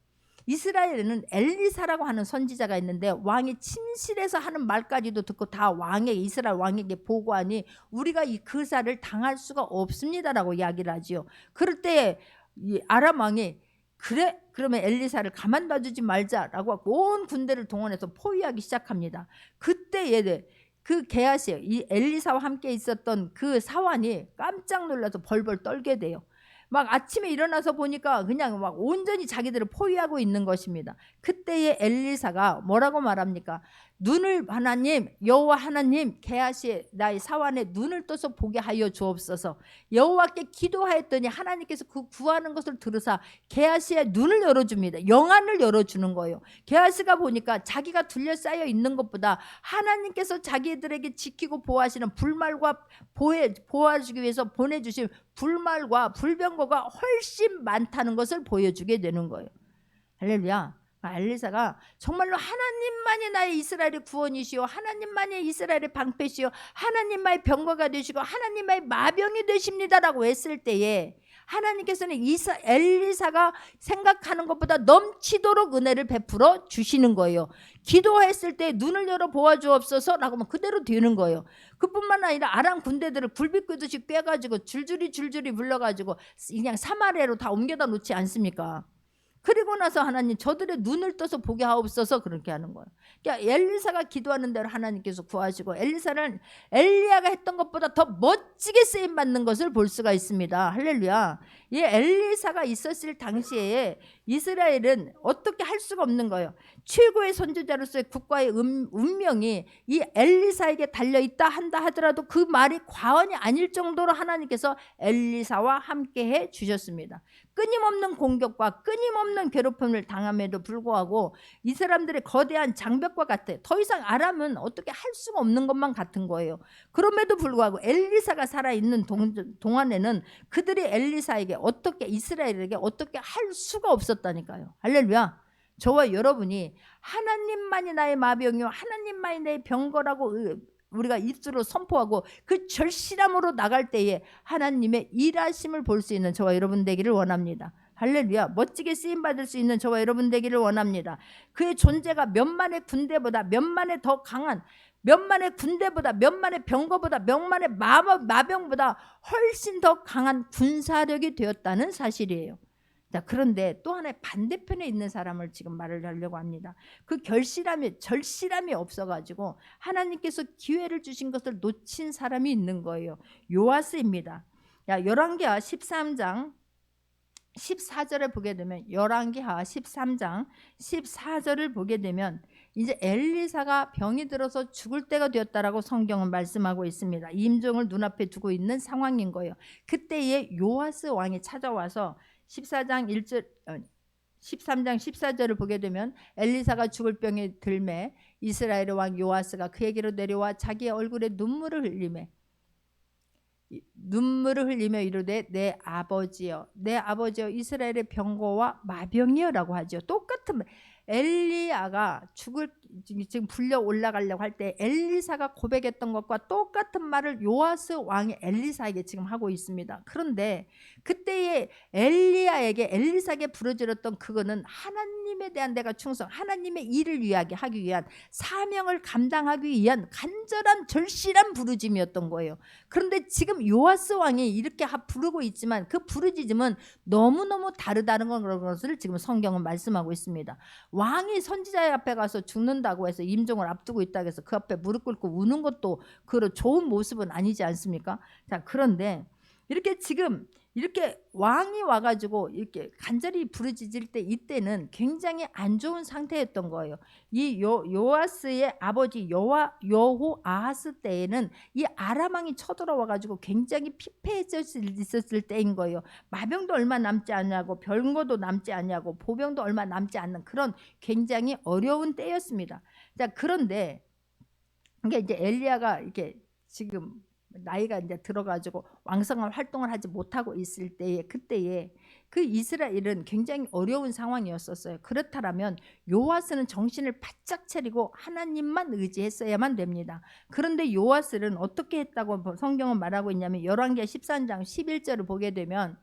이스라엘에는 엘리사라고 하는 선지자가 있는데 왕이 침실에서 하는 말까지도 듣고 다 이스라엘 왕에게 보고하니 우리가 이 그사를 당할 수가 없습니다라고 이야기를 하지요. 그럴 때 이 아람 왕이 그래? 그러면 엘리사를 가만둬주지 말자라고 온 군대를 동원해서 포위하기 시작합니다. 그때 그 게하시, 이 엘리사와 함께 있었던 그 사환이 깜짝 놀라서 벌벌 떨게 돼요. 막 아침에 일어나서 보니까 그냥 막 온전히 자기들을 포위하고 있는 것입니다. 그때에 엘리사가 뭐라고 말합니까? 눈을 하나님, 여호와 하나님, 게하시 나의 사환의 눈을 떠서 보게 하여 주옵소서. 여호와께 기도하였더니 하나님께서 그 구하는 것을 들으사 게하시의 눈을 열어줍니다. 영안을 열어주는 거예요. 게하시가 보니까 자기가 둘러싸여 있는 것보다 하나님께서 자기들에게 지키고 보호하시는 불말과 보호하기 위해서 보내주신 불말과 불병거가 훨씬 많다는 것을 보여주게 되는 거예요. 할렐루야. 엘리사가 정말로 하나님만이 나의 이스라엘의 구원이시오, 하나님만이 이스라엘의 방패시오, 하나님만의 병거가 되시고 하나님만의 마병이 되십니다라고 했을 때에 하나님께서는 엘리사가 생각하는 것보다 넘치도록 은혜를 베풀어 주시는 거예요. 기도했을 때 눈을 열어 보아주옵소서라고 하면 그대로 되는 거예요. 그뿐만 아니라 아람 군대들을 굴비끄듯이 꿰가지고 줄줄이 불러가지고 그냥 사마리아로 다 옮겨다 놓지 않습니까? 그리고 나서 하나님 저들의 눈을 떠서 보게 하옵소서 그렇게 하는 거예요. 그러니까 엘리사가 기도하는 대로 하나님께서 구하시고 엘리사는 엘리야가 했던 것보다 더 멋지게 쓰임받는 것을 볼 수가 있습니다. 할렐루야. 이 엘리사가 있었을 당시에 이스라엘은 어떻게 할 수가 없는 거예요. 최고의 선지자로서의 국가의 운명이 이 엘리사에게 달려있다 한다 하더라도 그 말이 과언이 아닐 정도로 하나님께서 엘리사와 함께해 주셨습니다. 끊임없는 공격과 끊임없는 괴롭힘을 당함에도 불구하고 이 사람들의 거대한 장벽과 같아 더 이상 아람은 어떻게 할 수가 없는 것만 같은 거예요. 그럼에도 불구하고 엘리사가 살아있는 동안에는 그들이 엘리사에게 어떻게 이스라엘에게 어떻게 할 수가 없었다니까요. 할렐루야. 저와 여러분이 하나님만이 나의 마병이요 하나님만이 나의 병거라고 우리가 입술로 선포하고 그 절실함으로 나갈 때에 하나님의 일하심을 볼 수 있는 저와 여러분 되기를 원합니다. 할렐루야. 멋지게 쓰임받을 수 있는 저와 여러분 되기를 원합니다. 그의 존재가 몇만의 군대보다 몇만의 더 강한 몇만의 군대보다 몇만의 병거보다 몇만의 마병보다 훨씬 더 강한 군사력이 되었다는 사실이에요. 자, 그런데 또 하나의 반대편에 있는 사람을 지금 말을 하려고 합니다. 그 절실함이 없어가지고 하나님께서 기회를 주신 것을 놓친 사람이 있는 거예요. 요아스입니다. 열왕기하 13장 14절을 보게 되면 열왕기하 13장 14절을 보게 되면 이제 엘리사가 병이 들어서 죽을 때가 되었다라고 성경은 말씀하고 있습니다. 임종을 눈앞에 두고 있는 상황인 거예요. 그때에 요아스 왕이 찾아와서 14장 1절 13장 14절을 보게 되면 엘리사가 죽을 병에 들매 이스라엘의 왕 요아스가 그에게로 내려와 자기의 얼굴에 눈물을 흘리며 이르되 내 아버지여 이스라엘의 병거와 마병이여 라고 하죠. 똑같은 엘리야가 지금 불려 올라가려고 할 때 엘리사가 고백했던 것과 똑같은 말을 요아스 왕이 엘리사에게 지금 하고 있습니다. 그런데 그때에 엘리야에게 엘리사에게 부르짖었던 그거는 하나님에 대한 내가 충성, 하나님의 일을 하기 위한 사명을 감당하기 위한 간절한 절실한 부르짖음이었던 거예요. 그런데 지금 요아스 왕이 이렇게 부르고 있지만 그 부르짖음은 너무너무 다르다는 것을 지금 성경은 말씀하고 있습니다. 왕이 선지자의 앞에 가서 죽는다고 해서 임종을 앞두고 있다고 해서 그 앞에 무릎 꿇고 우는 것도 그런 좋은 모습은 아니지 않습니까? 자, 그런데 이렇게 지금 이렇게 왕이 와가지고 이렇게 간절히 부르짖을 때 이때는 굉장히 안 좋은 상태였던 거예요. 이 요아스의 아버지 여호아하스 때에는 이 아람 왕이 쳐들어와가지고 굉장히 피폐해져 있었을 때인 거예요. 마병도 얼마 남지 않냐고, 병거도 남지 않냐고, 보병도 얼마 남지 않는 그런 굉장히 어려운 때였습니다. 자, 그런데 이게 이제 엘리야가 이렇게 지금 나이가 이제 들어가지고 왕성한 활동을 하지 못하고 있을 때에 그때에 그 이스라엘은 굉장히 어려운 상황이었었어요. 그렇다면 요아스는 정신을 바짝 차리고 하나님만 의지했어야만 됩니다. 그런데 요아스는 어떻게 했다고 성경은 말하고 있냐면 열왕기하 13장 11절을 보게 되면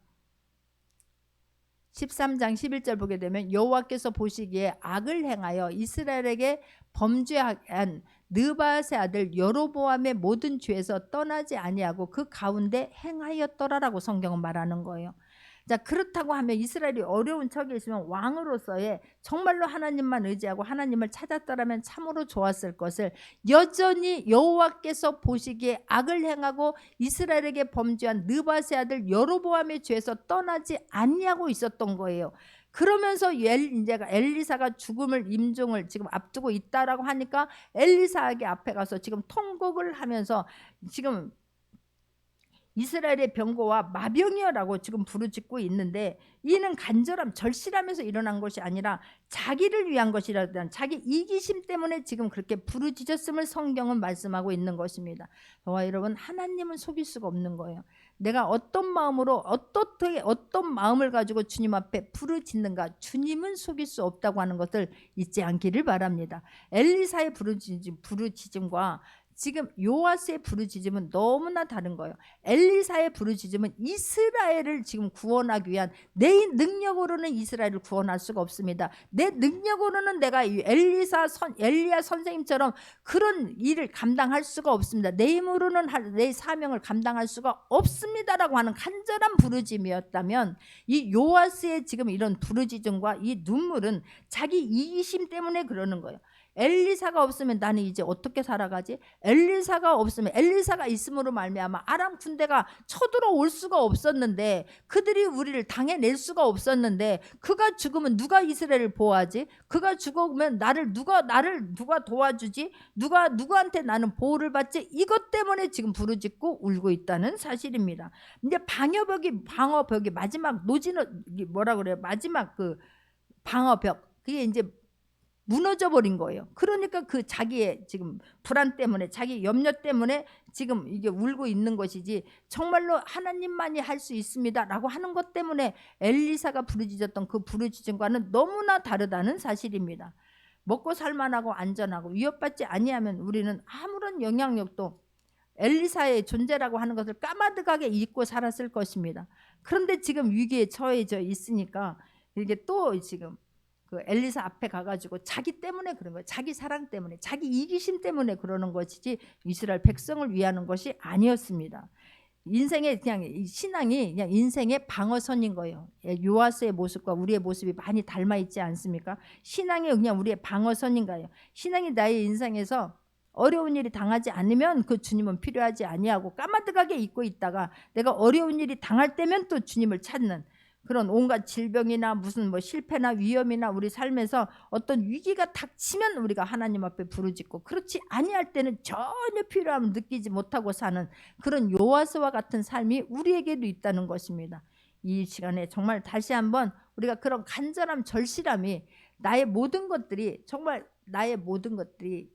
13장 11절 보게 되면 여호와께서 보시기에 악을 행하여 이스라엘에게 범죄한 느바세 아들 여로보암의 모든 죄에서 떠나지 아니하고 그 가운데 행하였더라라고 성경은 말하는 거예요. 자, 그렇다고 하면 이스라엘이 어려운 척에 있으면 왕으로서의 정말로 하나님만 의지하고 하나님을 찾았더라면 참으로 좋았을 것을 여전히 여호와께서 보시기에 악을 행하고 이스라엘에게 범죄한 느바세 아들 여로보암의 죄에서 떠나지 아니하고 있었던 거예요. 그러면서 엘리사가 죽음을 임종을 지금 앞두고 있다라고 하니까 엘리사에게 앞에 가서 지금 통곡을 하면서 지금 이스라엘의 병거와 마병이여라고 지금 부르짖고 있는데 이는 간절함 절실하면서 일어난 것이 아니라 자기를 위한 것이라든 자기 이기심 때문에 지금 그렇게 부르짖었음을 성경은 말씀하고 있는 것입니다. 저와 여러분, 하나님은 속일 수가 없는 거예요. 내가 어떤 마음으로 어떤 마음을 가지고 주님 앞에 부르짖는가, 주님은 속일 수 없다고 하는 것을 잊지 않기를 바랍니다. 엘리사의 부르짖음과 지금 요아스의 부르짖음은 너무나 다른 거예요. 엘리사의 부르짖음은 이스라엘을 지금 구원하기 위한, 내 능력으로는 이스라엘을 구원할 수가 없습니다. 내 능력으로는 내가 엘리야 선생님처럼 그런 일을 감당할 수가 없습니다. 내 힘으로는 내 사명을 감당할 수가 없습니다라고 하는 간절한 부르짖음이었다면, 이 요아스의 지금 이런 부르짖음과 이 눈물은 자기 이기심 때문에 그러는 거예요. 엘리사가 없으면 나는 이제 어떻게 살아가지? 엘리사가 없으면, 엘리사가 있음으로 말미암아 아람 군대가 쳐들어올 수가 없었는데, 그들이 우리를 당해낼 수가 없었는데, 그가 죽으면 누가 이스라엘을 보호하지? 그가 죽으면 나를 누가 도와주지? 누구한테 나는 보호를 받지? 이것 때문에 지금 부르짖고 울고 있다는 사실입니다. 이제 방어벽이 마지막 마지막 그 방어벽, 그게 이제 무너져 버린 거예요. 그러니까 그 자기의 지금 불안 때문에, 자기 염려 때문에 지금 이게 울고 있는 것이지, 정말로 하나님만이 할 수 있습니다라고 하는 것 때문에 엘리사가 부르짖었던 그 부르짖음과는 너무나 다르다는 사실입니다. 먹고 살만하고 안전하고 위협받지 아니하면 우리는 아무런 영향력도 엘리사의 존재라고 하는 것을 까마득하게 잊고 살았을 것입니다. 그런데 지금 위기에 처해져 있으니까 이게 또 지금 그 엘리사 앞에 가가지고 자기 때문에 그런 거예요. 자기 사랑 때문에, 자기 이기심 때문에 그러는 것이지 이스라엘 백성을 위하는 것이 아니었습니다. 인생의 그냥 신앙이 그냥 인생의 방어선인 거예요. 요아스의 모습과 우리의 모습이 많이 닮아 있지 않습니까? 신앙이 그냥 우리의 방어선인가요? 신앙이 나의 인생에서 어려운 일이 당하지 않으면 그 주님은 필요하지 아니하고 까마득하게 잊고 있다가 내가 어려운 일이 당할 때면 또 주님을 찾는, 그런 온갖 질병이나 무슨 뭐 실패나 위험이나 우리 삶에서 어떤 위기가 닥치면 우리가 하나님 앞에 부르짖고, 그렇지 아니할 때는 전혀 필요함을 느끼지 못하고 사는 그런 요아스와 같은 삶이 우리에게도 있다는 것입니다. 이 시간에 정말 다시 한번 우리가 그런 간절함, 절실함이, 나의 모든 것들이, 정말 나의 모든 것들이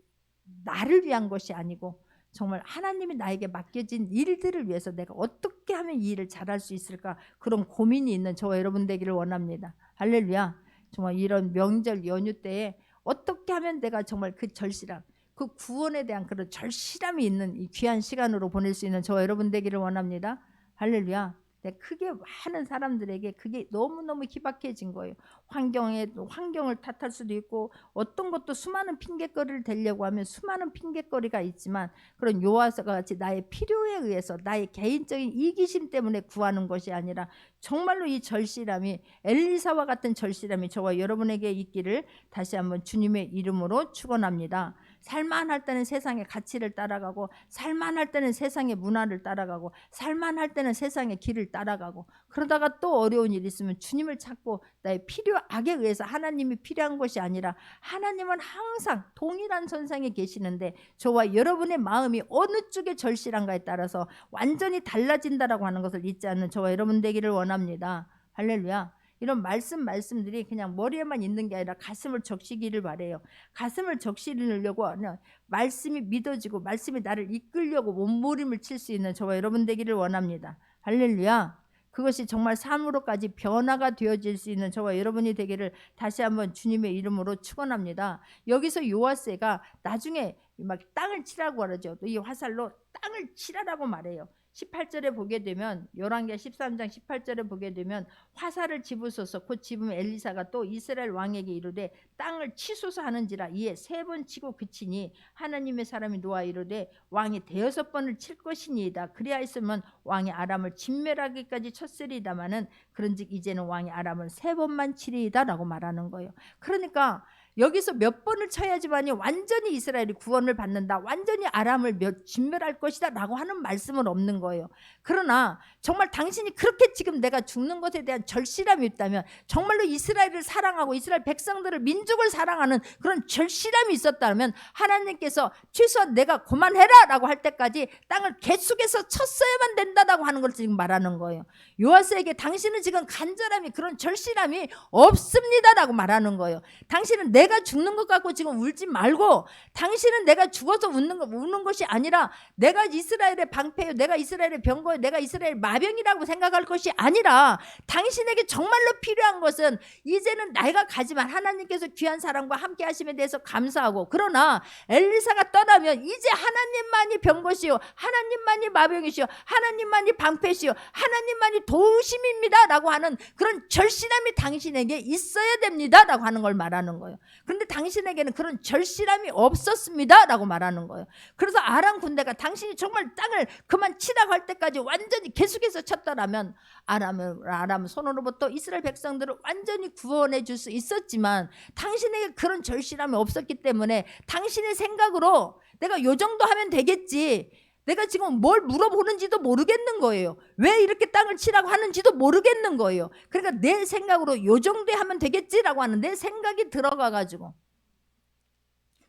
나를 위한 것이 아니고 정말 하나님이 나에게 맡겨진 일들을 위해서 내가 어떻게 하면 이 일을 잘할 수 있을까, 그런 고민이 있는 저와 여러분 되기를 원합니다. 할렐루야. 정말 이런 명절 연휴 때에 어떻게 하면 내가 정말 그 절실함, 그 구원에 대한 그런 절실함이 있는 이 귀한 시간으로 보낼 수 있는 저와 여러분 되기를 원합니다. 할렐루야. 크게 많은 사람들에게 그게 너무너무 희박해진 거예요. 환경을 탓할 수도 있고, 어떤 것도 수많은 핑계거리를 대려고 하면 수많은 핑계거리가 있지만, 그런 요아스가 같이 나의 필요에 의해서 나의 개인적인 이기심 때문에 구하는 것이 아니라 정말로 이 절실함이, 엘리사와 같은 절실함이 저와 여러분에게 있기를 다시 한번 주님의 이름으로 축원합니다. 살만할 때는 세상의 가치를 따라가고, 살만할 때는 세상의 문화를 따라가고, 살만할 때는 세상의 길을 따라가고, 그러다가 또 어려운 일이 있으면 주님을 찾고, 나의 필요악에 의해서 하나님이 필요한 것이 아니라 하나님은 항상 동일한 선상에 계시는데 저와 여러분의 마음이 어느 쪽에 절실한가에 따라서 완전히 달라진다라고 하는 것을 잊지 않는 저와 여러분 되기를 원합니다. 할렐루야. 이런 말씀들이 그냥 머리에만 있는 게 아니라 가슴을 적시기를 바래요. 가슴을 적시려고 하면 말씀이 믿어지고 말씀이 나를 이끌려고 몸부림을 칠 수 있는 저와 여러분 되기를 원합니다. 할렐루야. 그것이 정말 삶으로까지 변화가 되어질 수 있는 저와 여러분이 되기를 다시 한번 주님의 이름으로 축원합니다. 여기서 요아스가 나중에 막 땅을 치라고 하죠. 이 화살로 땅을 치라라고 말해요. 18절에 보게 되면, 열왕기하 13장 18절에 보게 되면, 화살을 집으소서 곧 집으면 엘리사가 또 이스라엘 왕에게 이르되 땅을 치소서 하는지라. 이에 3번 치고 그치니 하나님의 사람이 노아 이르되 왕이 6번을 칠 것이니이다. 그리하였으면 왕이 아람을 진멸하기까지 쳤으리다마는 그런즉 이제는 왕이 아람을 3번만 치리이다 라고 말하는 거예요. 그러니까 여기서 몇 번을 쳐야지만이 완전히 이스라엘이 구원을 받는다, 완전히 아람을 진멸할 것이다 라고 하는 말씀은 없는 거예요. 그러나 정말 당신이 그렇게 지금 내가 죽는 것에 대한 절실함이 있다면, 정말로 이스라엘을 사랑하고 이스라엘 백성들을, 민족을 사랑하는 그런 절실함이 있었다면 하나님께서 최소한 내가 그만해라 라고 할 때까지 땅을 계속해서 쳤어야만 된다라고 하는 걸 지금 말하는 거예요. 요아스에게 당신은 지금 간절함이, 그런 절실함이 없습니다 라고 말하는 거예요. 당신은 내가 죽는 것 갖고 지금 울지 말고, 당신은 내가 죽어서 우는 것이 아니라 내가 이스라엘의 방패요, 내가 이스라엘의 병거요, 내가 이스라엘 마병이라고 생각할 것이 아니라, 당신에게 정말로 필요한 것은 이제는 내가 가지만 하나님께서 귀한 사람과 함께 하심에 대해서 감사하고, 그러나 엘리사가 떠나면 이제 하나님만이 병거시요, 하나님만이 마병이시요, 하나님만이 방패시요, 하나님만이 도우심입니다 라고 하는 그런 절실함이 당신에게 있어야 됩니다 라고 하는 걸 말하는 거예요. 그런데 당신에게는 그런 절실함이 없었습니다 라고 말하는 거예요. 그래서 아람 군대가 당신이 정말 땅을 그만 치라고 할 때까지 완전히 계속해서 쳤더라면 아람 손으로부터 이스라엘 백성들을 완전히 구원해 줄 수 있었지만, 당신에게 그런 절실함이 없었기 때문에 당신의 생각으로 내가 요 정도 하면 되겠지, 내가 지금 뭘 물어보는지도 모르겠는 거예요. 왜 이렇게 땅을 치라고 하는지도 모르겠는 거예요. 그러니까 내 생각으로 요 정도에 하면 되겠지라고 하는 내 생각이 들어가가지고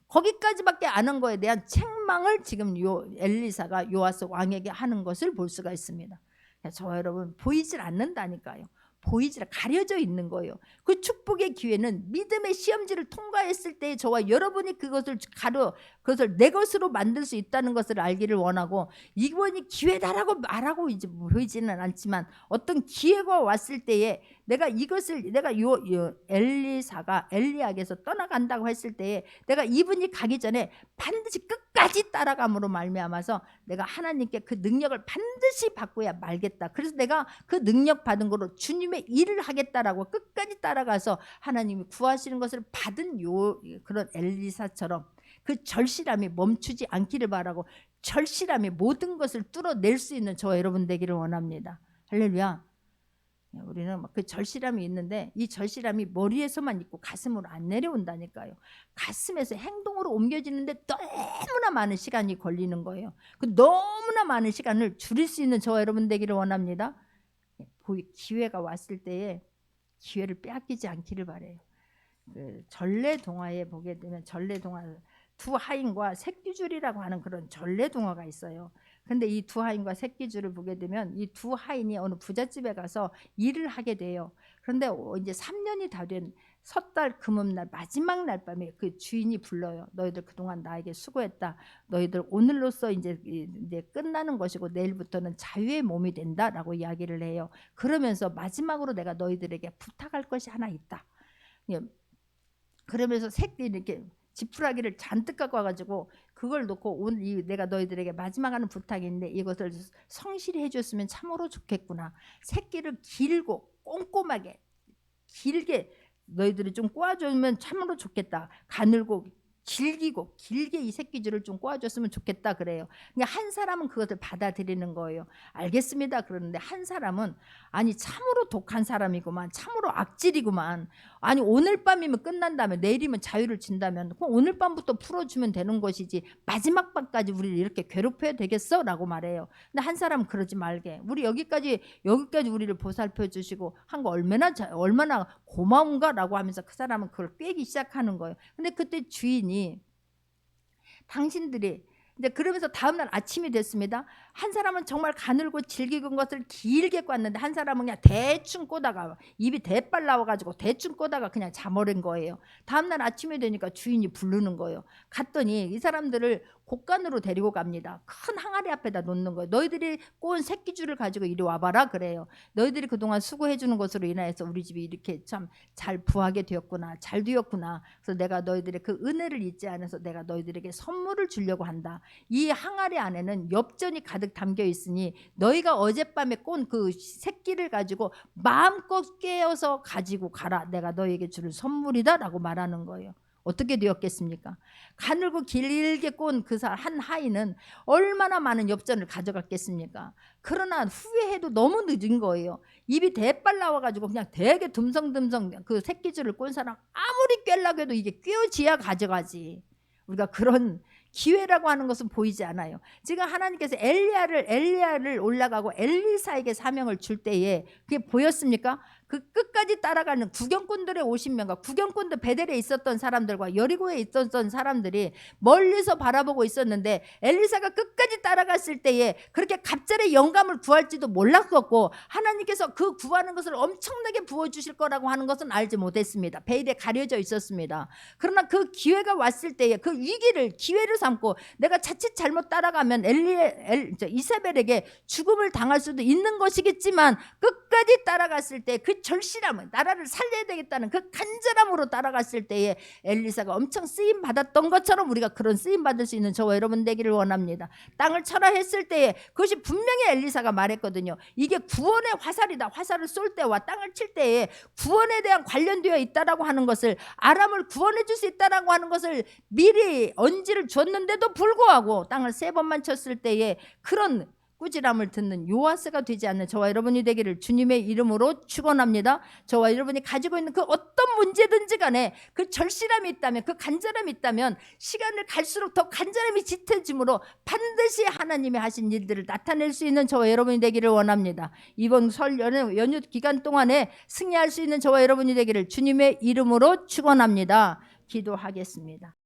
거기까지밖에 안 한 거에 대한 책망을 지금 엘리사가 요아스 왕에게 하는 것을 볼 수가 있습니다. 저와 여러분, 보이질 않는다니까요. 가려져 있는 거예요. 그 축복의 기회는 믿음의 시험지를 통과했을 때 저와 여러분이 그것을 내 것으로 만들 수 있다는 것을 알기를 원하고, 이번이 기회다라고 말하고 이제 보이지는 않지만 어떤 기회가 왔을 때에 내가 엘리사가 엘리야에게서 떠나간다고 했을 때에 내가 이분이 가기 전에 반드시 끝까지 따라감으로 말미암아서 내가 하나님께 그 능력을 반드시 받고야 말겠다. 그래서 내가 그 능력 받은 거로 주님의 일을 하겠다라고 끝까지 따라가서 하나님이 구하시는 것을 받은 그런 엘리사처럼 그 절실함이 멈추지 않기를 바라고, 절실함이 모든 것을 뚫어낼 수 있는 저와 여러분 되기를 원합니다. 할렐루야. 우리는 그 절실함이 있는데 이 절실함이 머리에서만 있고 가슴으로 안 내려온다니까요. 가슴에서 행동으로 옮겨지는데 너무나 많은 시간이 걸리는 거예요. 그 너무나 많은 시간을 줄일 수 있는 저와 여러분 되기를 원합니다. 그 기회가 왔을 때에 기회를 빼앗기지 않기를 바래요. 그 전래동화에 보게 되면 전래동화 두 하인과 새끼줄이라고 하는 그런 전래동화가 있어요. 근데 이 두 하인과 새끼줄을 보게 되면 이 두 하인이 어느 부잣집에 가서 일을 하게 돼요. 그런데 이제 3년이 다 된 섣달 금음날 마지막 날 밤에 그 주인이 불러요. 너희들 그동안 나에게 수고했다. 너희들 오늘로써 이제 끝나는 것이고 내일부터는 자유의 몸이 된다라고 이야기를 해요. 그러면서 마지막으로 내가 너희들에게 부탁할 것이 하나 있다. 그러면서 새끼 이렇게 지푸라기를 잔뜩 갖고 와가지고 그걸 놓고 오늘 내가 너희들에게 마지막 하는 부탁인데 이것을 성실히 해줬으면 참으로 좋겠구나. 새끼를 길고 꼼꼼하게 길게 너희들이 좀 꼬아주면 참으로 좋겠다. 가늘고 길게 이 새끼줄을 좀 꼬아줬으면 좋겠다 그래요. 그러니까 한 사람은 그것을 받아들이는 거예요. 알겠습니다 그러는데 한 사람은 아니 참으로 독한 사람이구만, 참으로 악질이구만. 아니 오늘 밤이면 끝난다면 내일이면 자유를 준다면 그럼 오늘 밤부터 풀어주면 되는 것이지 마지막 밤까지 우리를 이렇게 괴롭혀야 되겠어? 라고 말해요. 근데 한 사람은 그러지 말게. 우리 여기까지 우리를 보살펴 주시고 한 거 얼마나 고마운가 라고 하면서 그 사람은 그걸 꿰기 시작하는 거예요. 근데 그때 주인이 당신들이 이제 그러면서 다음날 아침이 됐습니다. 한 사람은 정말 가늘고 질기군 것을 길게 꽂는데 한 사람은 그냥 대충 꼬다가 입이 대빨 나와가지고 대충 꼬다가 그냥 잠버린 거예요. 다음날 아침이 되니까 주인이 부르는 거예요. 갔더니 이 사람들을 곳간으로 데리고 갑니다. 큰 항아리 앞에다 놓는 거예요. 너희들이 꼬은 새끼줄을 가지고 이리 와봐라 그래요. 너희들이 그동안 수고해주는 것으로 인하여서 우리 집이 이렇게 참 잘 부하게 되었구나, 잘 되었구나. 그래서 내가 너희들의 그 은혜를 잊지 않아서 내가 너희들에게 선물을 주려고 한다. 이 항아리 안에는 엽전이 가득 담겨 있으니 너희가 어젯밤에 꼰 그 새끼를 가지고 마음껏 깨어서 가지고 가라. 내가 너희에게 주는 선물이다 라고 말하는 거예요. 어떻게 되었겠습니까? 가늘고 길게 꼰 그 한 하인은 얼마나 많은 엽전을 가져갔겠습니까? 그러나 후회해도 너무 늦은 거예요. 입이 대빨 나와가지고 그냥 되게 듬성듬성 그 새끼줄을 꼰 사람 아무리 꿰려고 해도 이게 꿰어지야 가져가지. 우리가 그런 기회라고 하는 것은 보이지 않아요. 지금 하나님께서 엘리야를 올라가고 엘리사에게 사명을 줄 때에 그게 보였습니까? 그 끝까지 따라가는 구경꾼들의 50명과 구경꾼들 베델에 있었던 사람들과 여리고에 있었던 사람들이 멀리서 바라보고 있었는데 엘리사가 끝까지 따라갔을 때에 그렇게 갑자기 영감을 구할지도 몰랐었고 하나님께서 그 구하는 것을 엄청나게 부어주실 거라고 하는 것은 알지 못했습니다. 베일에 가려져 있었습니다. 그러나 그 기회가 왔을 때에 그 위기를 기회를 삼고 내가 자칫 잘못 따라가면 이세벨에게 죽음을 당할 수도 있는 것이겠지만 끝까지 따라갔을 때 그 절실함은 나라를 살려야 되겠다는 그 간절함으로 따라갔을 때에 엘리사가 엄청 쓰임 받았던 것처럼 우리가 그런 쓰임 받을 수 있는 저와 여러분 되기를 원합니다. 땅을 철화했을 때에 그것이 분명히 엘리사가 말했거든요. 이게 구원의 화살이다. 화살을 쏠 때와 땅을 칠 때에 구원에 대한 관련되어 있다라고 하는 것을 아람을 구원해 줄 수 있다라고 하는 것을 미리 언지를 줬는데도 불구하고 땅을 3번만 쳤을 때에 그런 꾸지람을 듣는 요아스가 되지 않는 저와 여러분이 되기를 주님의 이름으로 축원합니다. 저와 여러분이 가지고 있는 그 어떤 문제든지 간에 그 절실함이 있다면 그 간절함이 있다면 시간을 갈수록 더 간절함이 짙어짐으로 반드시 하나님이 하신 일들을 나타낼 수 있는 저와 여러분이 되기를 원합니다. 이번 설 연휴 기간 동안에 승리할 수 있는 저와 여러분이 되기를 주님의 이름으로 축원합니다. 기도하겠습니다.